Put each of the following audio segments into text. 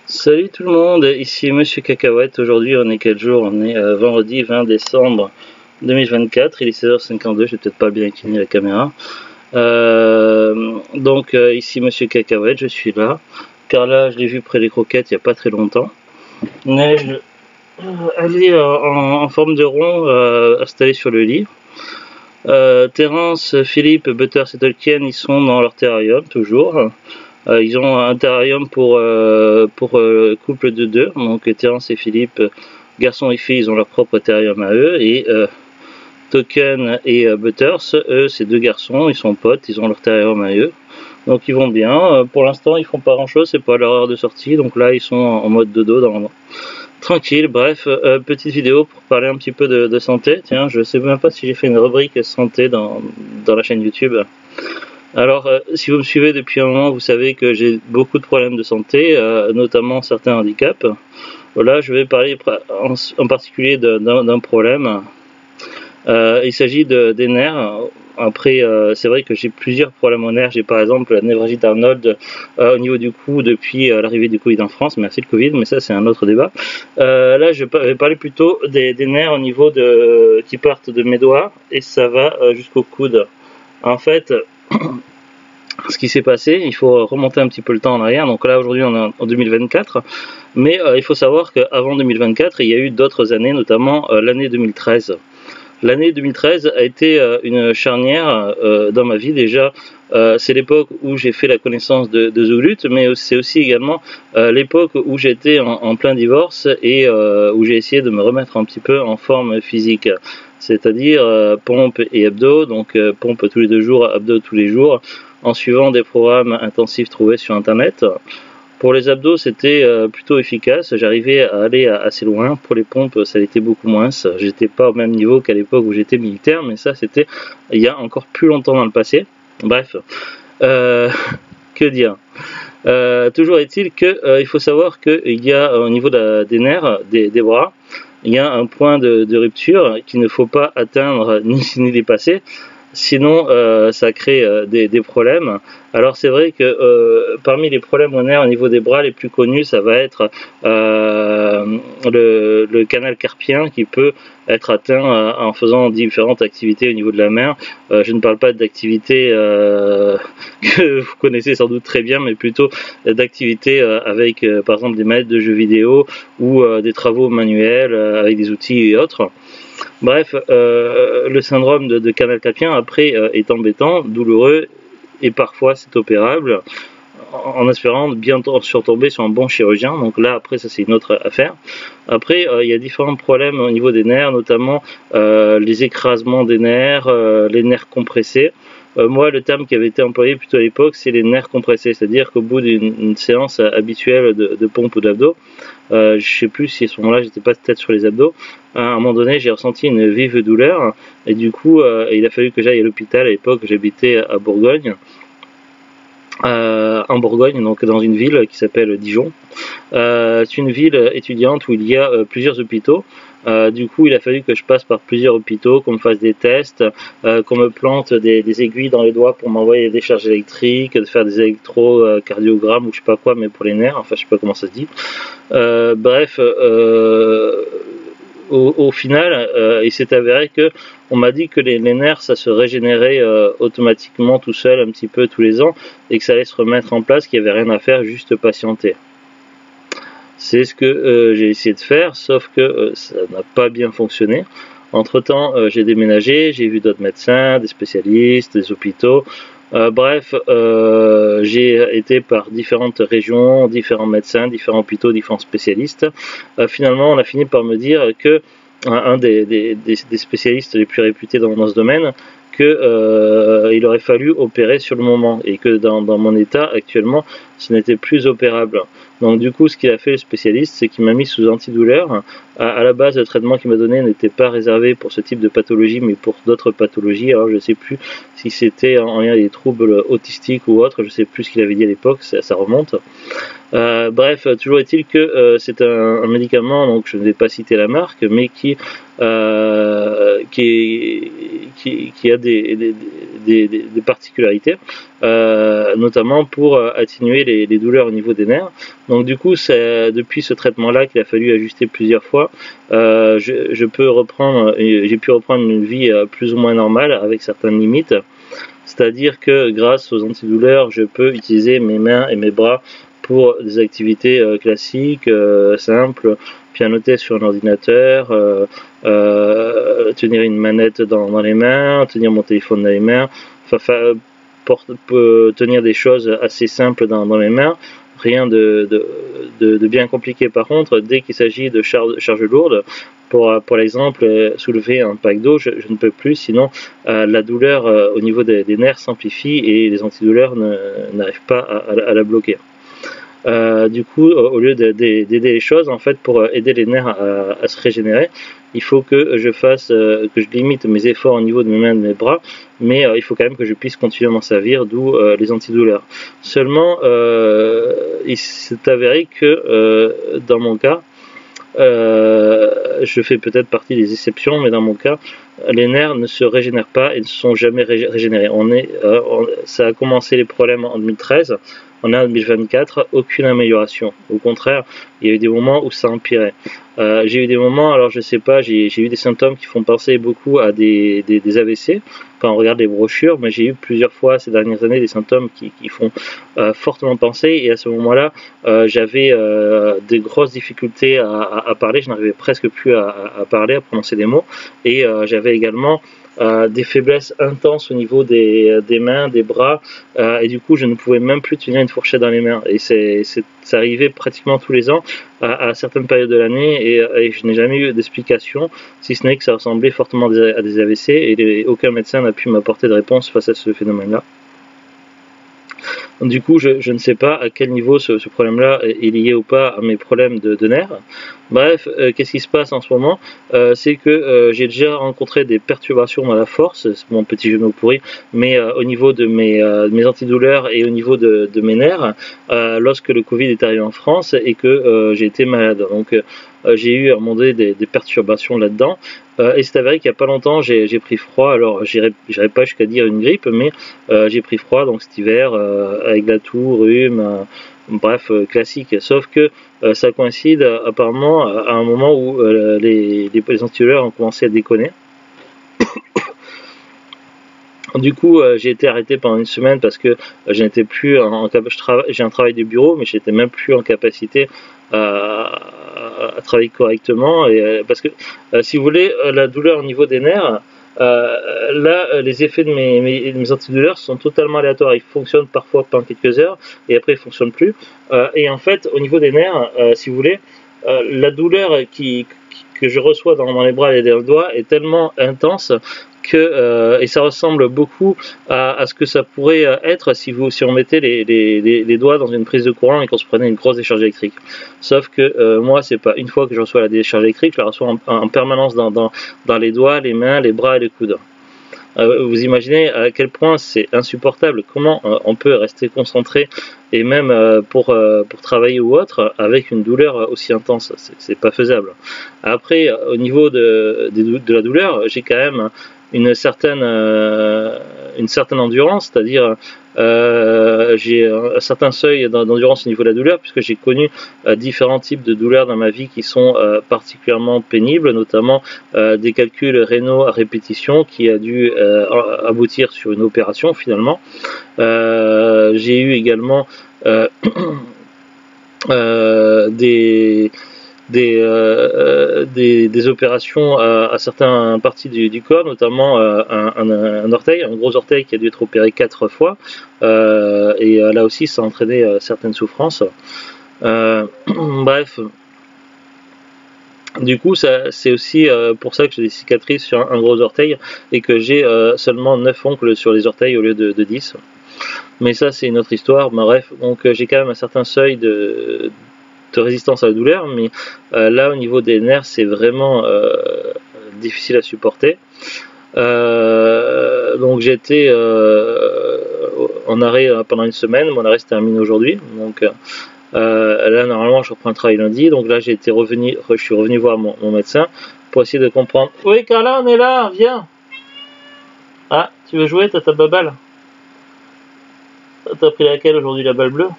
Salut tout le monde, ici Monsieur Cacahuète. Aujourd'hui on est quel jour? On est vendredi 20 décembre 2024, il est 16h52, je vais peut-être pas bien incliner la caméra. Ici Monsieur Cacahuète, je suis là. Car là je l'ai vu près des croquettes il n'y a pas très longtemps. Neige, elle est en forme de rond installée sur le lit. Terence, Philippe, Butters et Tolkien, ils sont dans leur terrarium toujours. Ils ont un terrarium pour couple de deux, donc Terence et Philippe, garçon et fille, ils ont leur propre terrarium à eux, et Token et Butters, eux c'est deux garçons, ils sont potes, ils ont leur terrarium à eux, donc ils vont bien. Pour l'instant ils font pas grand chose, c'est pas leur heure de sortie, donc là ils sont en mode dodo tranquille. Bref, petite vidéo pour parler un petit peu de santé. Tiens, je sais même pas si j'ai fait une rubrique santé dans la chaîne YouTube. Alors, si vous me suivez depuis un moment, vous savez que j'ai beaucoup de problèmes de santé, notamment certains handicaps. Voilà, je vais parler en particulier d'un problème. Il s'agit des nerfs. Après, c'est vrai que j'ai plusieurs problèmes aux nerfs. J'ai par exemple la névralgie d'Arnold au niveau du cou depuis l'arrivée du Covid en France. Merci le Covid, mais ça c'est un autre débat. Là, je vais parler plutôt des nerfs au niveau qui partent de mes doigts et ça va jusqu'au coude. En fait, ce qui s'est passé, il faut remonter un petit peu le temps en arrière. Donc là aujourd'hui on est en 2024, mais il faut savoir qu'avant 2024 il y a eu d'autres années, notamment l'année 2013. L'année 2013 a été une charnière dans ma vie. Déjà, c'est l'époque où j'ai fait la connaissance de Zoulut, mais c'est aussi également l'époque où j'étais en plein divorce et où j'ai essayé de me remettre un petit peu en forme physique. C'est-à-dire pompe et abdos, donc pompe tous les 2 jours, abdos tous les jours, en suivant des programmes intensifs trouvés sur internet. Pour les abdos, c'était plutôt efficace, j'arrivais à aller assez loin. Pour les pompes, ça l'était beaucoup moins. J'étais pas au même niveau qu'à l'époque où j'étais militaire, mais ça c'était il y a encore plus longtemps dans le passé. Bref, que dire. Toujours est-il que il faut savoir qu'il y a au niveau des nerfs, des bras, il y a un point de rupture qu'il ne faut pas atteindre ni dépasser. Sinon, ça crée des problèmes. Alors c'est vrai que parmi les problèmes aux nerfs au niveau des bras les plus connus, ça va être le canal carpien qui peut être atteint en faisant différentes activités au niveau de la main. Je ne parle pas d'activités que vous connaissez sans doute très bien, mais plutôt d'activités avec par exemple des manettes de jeux vidéo ou des travaux manuels avec des outils et autres. Bref, le syndrome de canal carpien après est embêtant, douloureux et parfois c'est opérable en espérant bien surtomber sur un bon chirurgien. Donc là après ça c'est une autre affaire. Après il y a différents problèmes au niveau des nerfs, notamment les écrasements des nerfs, les nerfs compressés. Moi, le terme qui avait été employé plutôt à l'époque, c'est les nerfs compressés, c'est-à-dire qu'au bout d'une séance habituelle de pompe ou d'abdos, je ne sais plus si à ce moment-là j'étais pas peut-être sur les abdos, à un moment donné j'ai ressenti une vive douleur et du coup il a fallu que j'aille à l'hôpital. À l'époque j'habitais à Bourgogne, en Bourgogne, donc dans une ville qui s'appelle Dijon. C'est une ville étudiante où il y a plusieurs hôpitaux. Du coup il a fallu que je passe par plusieurs hôpitaux, qu'on me fasse des tests, qu'on me plante des aiguilles dans les doigts pour m'envoyer des charges électriques, de faire des électrocardiogrammes ou je sais pas quoi, mais pour les nerfs, enfin je sais pas comment ça se dit. Bref, au final, il s'est avéré que on m'a dit que les nerfs ça se régénérait automatiquement tout seul un petit peu tous les ans et que ça allait se remettre en place, qu'il n'y avait rien à faire, juste patienter. C'est ce que j'ai essayé de faire, sauf que ça n'a pas bien fonctionné. Entre temps, j'ai déménagé, j'ai vu d'autres médecins, des spécialistes, des hôpitaux. Bref, j'ai été par différentes régions, différents médecins, différents hôpitaux, différents spécialistes. Finalement, on a fini par me dire que un des spécialistes les plus réputés dans ce domaine, qu'il aurait fallu opérer sur le moment et que dans mon état actuellement, ce n'était plus opérable. Donc du coup, ce qu'il a fait le spécialiste, c'est qu'il m'a mis sous antidouleur. À la base, le traitement qu'il m'a donné n'était pas réservé pour ce type de pathologie, mais pour d'autres pathologies. Alors je ne sais plus si c'était en lien avec des troubles autistiques ou autres, je ne sais plus ce qu'il avait dit à l'époque, ça remonte. Bref, toujours est-il que c'est un médicament, donc je ne vais pas citer la marque, mais qui a des particularités, notamment pour atténuer les douleurs au niveau des nerfs. Donc du coup, c'est depuis ce traitement-là qu'il a fallu ajuster plusieurs fois. Je peux reprendre, j'ai pu reprendre une vie plus ou moins normale avec certaines limites. C'est-à-dire que grâce aux antidouleurs, je peux utiliser mes mains et mes bras pour des activités classiques, simples, pianoter sur un ordinateur, tenir une manette dans les mains, tenir mon téléphone dans les mains, tenir des choses assez simples dans les mains, rien de bien compliqué. Par contre, dès qu'il s'agit de charges lourdes, pour l'exemple, soulever un pack d'eau, je ne peux plus, sinon la douleur au niveau des nerfs s'amplifie et les antidouleurs n'arrivent pas à la bloquer. Du coup, au lieu d'aider les choses, en fait, pour aider les nerfs à se régénérer, il faut que je limite mes efforts au niveau de mes mains et de mes bras, mais il faut quand même que je puisse continuer à m'en servir, d'où les antidouleurs. Seulement, il s'est avéré que dans mon cas, je fais peut-être partie des exceptions, mais dans mon cas, les nerfs ne se régénèrent pas et ne sont jamais régénérés. Ça a commencé les problèmes en 2013. On est en 2024, aucune amélioration. Au contraire, il y a eu des moments où ça empirait. J'ai eu des moments, alors je sais pas, j'ai eu des symptômes qui font penser beaucoup à des AVC quand on regarde les brochures, mais j'ai eu plusieurs fois ces dernières années des symptômes qui font fortement penser, et à ce moment-là, j'avais des grosses difficultés à parler, je n'arrivais presque plus à parler, à prononcer des mots, et j'avais également des faiblesses intenses au niveau des mains, des bras, et du coup je ne pouvais même plus tenir une fourchette dans les mains, et ça arrivait pratiquement tous les ans à certaines périodes de l'année, et je n'ai jamais eu d'explication, si ce n'est que ça ressemblait fortement à des AVC, et aucun médecin n'a pu m'apporter de réponse face à ce phénomène-là. Du coup, je ne sais pas à quel niveau ce problème-là est lié ou pas à mes problèmes de nerfs. Bref, qu'est-ce qui se passe en ce moment? C'est que j'ai déjà rencontré des perturbations dans la force, c'est mon petit genou pourri, mais au niveau de mes antidouleurs et au niveau de mes nerfs, lorsque le Covid est arrivé en France et que j'ai été malade. Donc j'ai eu à un moment donné des perturbations là-dedans. Et c'est avéré qu'il n'y a pas longtemps, j'ai pris froid. Alors, j'irai pas jusqu'à dire une grippe, mais j'ai pris froid donc cet hiver avec la toux, rhume, bref, classique. Sauf que ça coïncide apparemment à un moment où les antidouleurs ont commencé à déconner. Du coup, j'ai été arrêté pendant une semaine parce que je n'étais plus j'ai un travail de bureau, mais j'étais même plus en capacité à travailler correctement. Et, parce que, si vous voulez, la douleur au niveau des nerfs, là, les effets de mes antidouleurs sont totalement aléatoires. Ils fonctionnent parfois pendant quelques heures et après ils ne fonctionnent plus. Et en fait, au niveau des nerfs, si vous voulez, la douleur que je reçois dans les bras et dans le doigt est tellement intense et ça ressemble beaucoup à ce que ça pourrait être si on mettait les doigts dans une prise de courant et qu'on se prenait une grosse décharge électrique. Sauf que moi, c'est pas une fois que je reçois la décharge électrique, je la reçois en permanence dans les doigts, les mains, les bras et les coudes. Vous imaginez à quel point c'est insupportable, comment on peut rester concentré et même pour travailler ou autre avec une douleur aussi intense, c'est pas faisable. Après, au niveau de la douleur, j'ai quand même une certaine endurance, c'est-à-dire j'ai un certain seuil d'endurance au niveau de la douleur, puisque j'ai connu différents types de douleurs dans ma vie qui sont particulièrement pénibles, notamment des calculs rénaux à répétition qui a dû aboutir sur une opération finalement. J'ai eu également des opérations à certaines parties du corps, notamment un orteil, un gros orteil qui a dû être opéré 4 fois, et là aussi ça a entraîné certaines souffrances. Bref. Du coup, c'est aussi pour ça que j'ai des cicatrices sur un gros orteil et que j'ai seulement 9 ongles sur les orteils au lieu de 10. Mais ça, c'est une autre histoire. Bref, donc j'ai quand même un certain seuil de résistance à la douleur, mais là, au niveau des nerfs, c'est vraiment difficile à supporter. Donc j'ai été en arrêt pendant une semaine. Mon arrêt se termine aujourd'hui. Donc là, normalement, je reprends le travail lundi. Donc là, je suis revenu voir mon médecin pour essayer de comprendre. Oui, Carla, on est là, viens. Ah, tu veux jouer? T'as ta balle? T'as pris laquelle aujourd'hui, la balle bleue?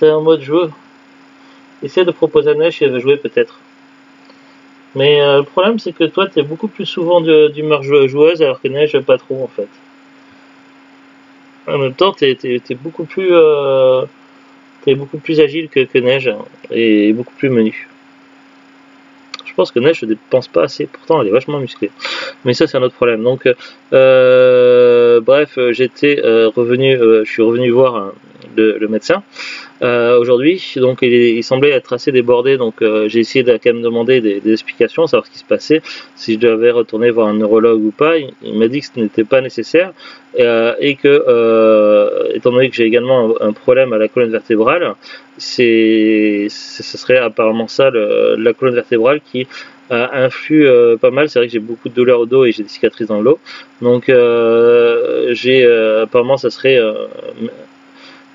T'es en mode jeu. Essaie de proposer à Neige si elle veut jouer peut-être. Mais le problème c'est que toi t'es beaucoup plus souvent d'humeur joueuse alors que Neige pas trop en fait. En même temps t'es beaucoup plus agile que Neige hein, et beaucoup plus menu. Je pense que Neige ne dépense pas assez, pourtant elle est vachement musclée. Mais ça c'est un autre problème. Donc bref, je suis revenu voir le médecin aujourd'hui, donc il semblait être assez débordé, donc j'ai essayé de quand même demander des explications, savoir ce qui se passait, si je devais retourner voir un neurologue ou pas. Il m'a dit que ce n'était pas nécessaire et que étant donné que j'ai également un problème à la colonne vertébrale, ce serait apparemment ça la colonne vertébrale qui influe pas mal. C'est vrai que j'ai beaucoup de douleurs au dos et j'ai des cicatrices dans le dos, donc apparemment ça serait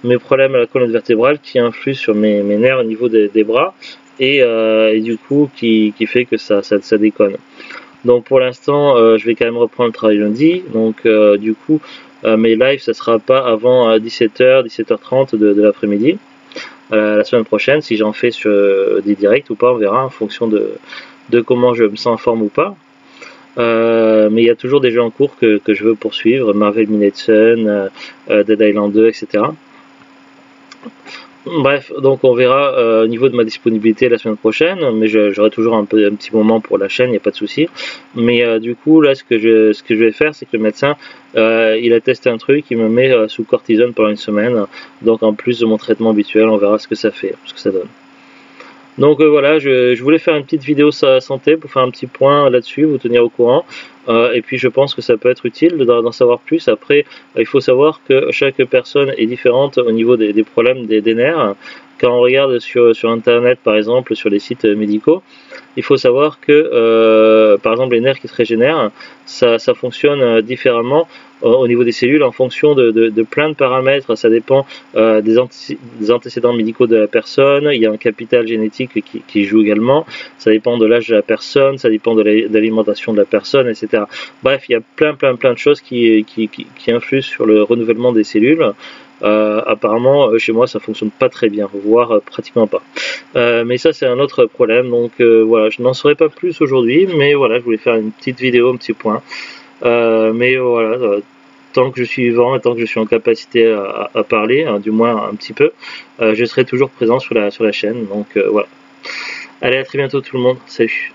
mes problèmes à la colonne vertébrale qui influent sur mes nerfs au niveau des bras et du coup qui fait que ça déconne. Donc pour l'instant je vais quand même reprendre le travail lundi, donc du coup mes lives ça sera pas avant 17h 17h30 de l'après-midi la semaine prochaine. Si j'en fais sur des directs ou pas, on verra en fonction de comment je me sens en forme ou pas. Mais il y a toujours des jeux en cours que je veux poursuivre, Marvel Midnight Sun, Dead Island 2, etc. Bref, donc on verra au niveau de ma disponibilité la semaine prochaine, mais j'aurai toujours un petit moment pour la chaîne, il n'y a pas de souci. Mais du coup, là, ce que je vais faire, c'est que le médecin, il a testé un truc, il me met sous cortisone pendant une semaine, donc en plus de mon traitement habituel, on verra ce que ça fait, ce que ça donne. Donc voilà, je voulais faire une petite vidéo santé pour faire un petit point là-dessus, vous tenir au courant. Et puis je pense que ça peut être utile d'en savoir plus. Après, il faut savoir que chaque personne est différente au niveau des problèmes des nerfs. Quand on regarde sur internet par exemple, sur les sites médicaux, il faut savoir que par exemple les nerfs qui se régénèrent, ça fonctionne différemment au niveau des cellules en fonction de plein de paramètres. Ça dépend des antécédents médicaux de la personne, il y a un capital génétique qui joue également, ça dépend de l'âge de la personne, ça dépend de l'alimentation de la personne, etc. Bref, il y a plein de choses qui influent sur le renouvellement des cellules. Apparemment chez moi ça fonctionne pas très bien, voire pratiquement pas. Mais ça c'est un autre problème, donc voilà, je n'en saurai pas plus aujourd'hui, mais voilà, je voulais faire une petite vidéo, un petit point. Mais voilà, tant que je suis vivant et tant que je suis en capacité à parler, hein, du moins un petit peu, je serai toujours présent sur la chaîne, donc voilà. Allez, à très bientôt tout le monde, salut.